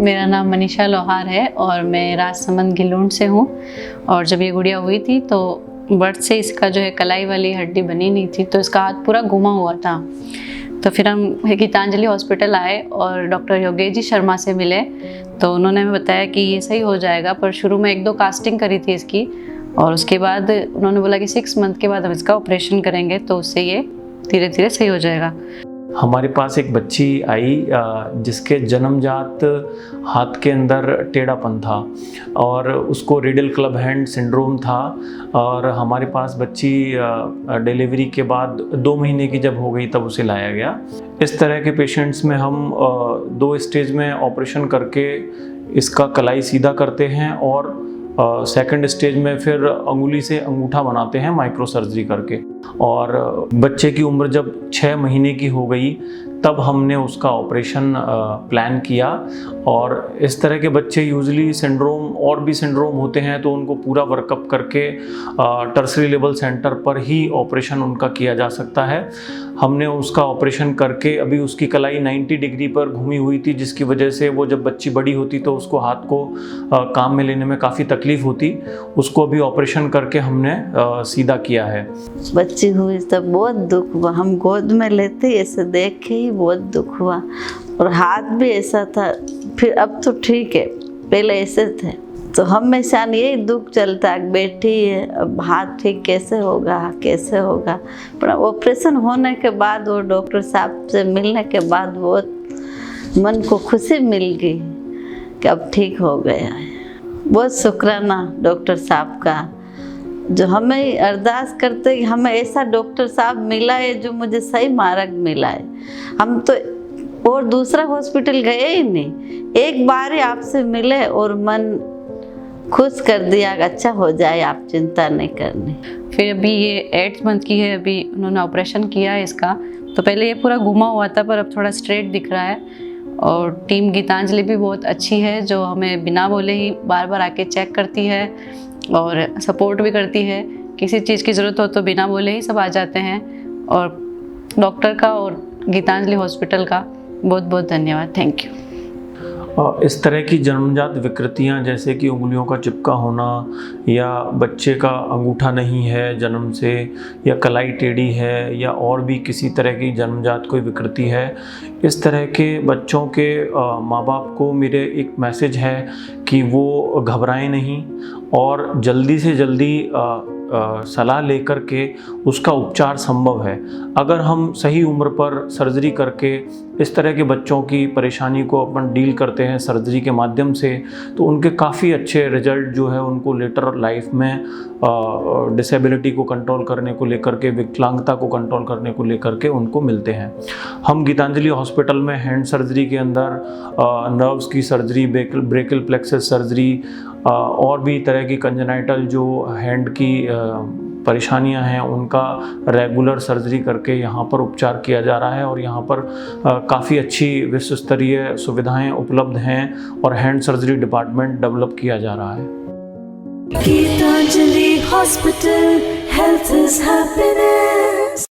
मेरा नाम मनीषा लोहार है और मैं राजसमंद गिलोंड से हूँ। और जब ये गुड़िया हुई थी तो बर्थ से इसका जो है कलाई वाली हड्डी बनी नहीं थी, तो इसका हाथ पूरा घुमा हुआ था। तो फिर हम गीतांजलि हॉस्पिटल आए और डॉक्टर योगेश जी शर्मा से मिले, तो उन्होंने हमें बताया कि ये सही हो जाएगा। पर शुरू में 1-2 कास्टिंग करी थी इसकी, और उसके बाद उन्होंने बोला कि 6 मंथ के बाद हम इसका ऑपरेशन करेंगे, तो उससे ये धीरे धीरे सही हो जाएगा। हमारे पास एक बच्ची आई जिसके जन्मजात हाथ के अंदर टेढ़ापन था और उसको रेडियल क्लब हैंड सिंड्रोम था। और हमारे पास बच्ची डिलीवरी के बाद 2 महीने की जब हो गई तब उसे लाया गया। इस तरह के पेशेंट्स में हम 2 स्टेज में ऑपरेशन करके इसका कलाई सीधा करते हैं और सेकंड स्टेज में फिर अंगुली से अंगूठा बनाते हैं माइक्रो सर्जरी करके। और बच्चे की उम्र जब 6 महीने की हो गई तब हमने उसका ऑपरेशन प्लान किया। और इस तरह के बच्चे यूजुअली सिंड्रोम और भी सिंड्रोम होते हैं तो उनको पूरा वर्कअप करके टर्सरी लेवल सेंटर पर ही ऑपरेशन उनका किया जा सकता है। हमने उसका ऑपरेशन करके अभी उसकी कलाई 90 डिग्री पर घूमी हुई थी, जिसकी वजह से वो जब बच्ची बड़ी होती तो उसको हाथ को काम में लेने में काफ़ी तकलीफ होती। उसको अभी ऑपरेशन करके हमने सीधा किया है। बच्ची हुई तब बहुत दुख हुआ, हम गोद में लेते ऐसे देख के ही बहुत दुख हुआ। और हाथ भी ऐसा था, फिर अब तो ठीक है, पहले ऐसे थे तो हमेशा यही दुख चलता है, बेटी है अब हाथ ठीक कैसे होगा कैसे होगा। पर ऑपरेशन होने के बाद वो डॉक्टर साहब से मिलने के बाद बहुत मन को खुशी मिल गई कि अब ठीक हो गया है। बहुत शुक्राना डॉक्टर साहब का, जो हमें अरदास करते कि हमें ऐसा डॉक्टर साहब मिला है जो मुझे सही मार्ग मिला है। हम तो और दूसरा हॉस्पिटल गए ही नहीं, एक बार ही आपसे मिले और मन खुश कर दिया, अच्छा हो जाए आप चिंता नहीं करनी। फिर अभी ये 8 मंथ की है, अभी उन्होंने ऑपरेशन किया है इसका। तो पहले ये पूरा घुमा हुआ था पर अब थोड़ा स्ट्रेट दिख रहा है। और टीम गीतांजलि भी बहुत अच्छी है, जो हमें बिना बोले ही बार बार आके चेक करती है और सपोर्ट भी करती है। किसी चीज़ की ज़रूरत हो तो बिना बोले ही सब आ जाते हैं। और डॉक्टर का और गीतांजलि हॉस्पिटल का बहुत बहुत धन्यवाद, थैंक यू। इस तरह की जन्मजात विकृतियां जैसे कि उंगलियों का चिपका होना या बच्चे का अंगूठा नहीं है जन्म से, या कलाई टेढ़ी है, या और भी किसी तरह की जन्मजात कोई विकृति है, इस तरह के बच्चों के माँ बाप को मेरे एक मैसेज है कि वो घबराएं नहीं और जल्दी से जल्दी सलाह लेकर के उसका उपचार संभव है। अगर हम सही उम्र पर सर्जरी करके इस तरह के बच्चों की परेशानी को अपन डील करते हैं सर्जरी के माध्यम से, तो उनके काफ़ी अच्छे रिजल्ट जो है उनको लेटर लाइफ में डिसेबिलिटी को कंट्रोल करने को लेकर के, विकलांगता को कंट्रोल करने को लेकर के उनको मिलते हैं। हम गीतांजलि हॉस्पिटल में हैंड सर्जरी के अंदर नर्व्स की सर्जरी, ब्रेकियल प्लेक्सस सर्जरी और भी तरह की कंजेनाइटल जो हैंड की परेशानियां हैं उनका रेगुलर सर्जरी करके यहाँ पर उपचार किया जा रहा है। और यहाँ पर काफ़ी अच्छी विश्व स्तरीय सुविधाएं उपलब्ध हैं और हैंड सर्जरी डिपार्टमेंट डेवलप किया जा रहा है। Gitanjali hospital, health is happiness.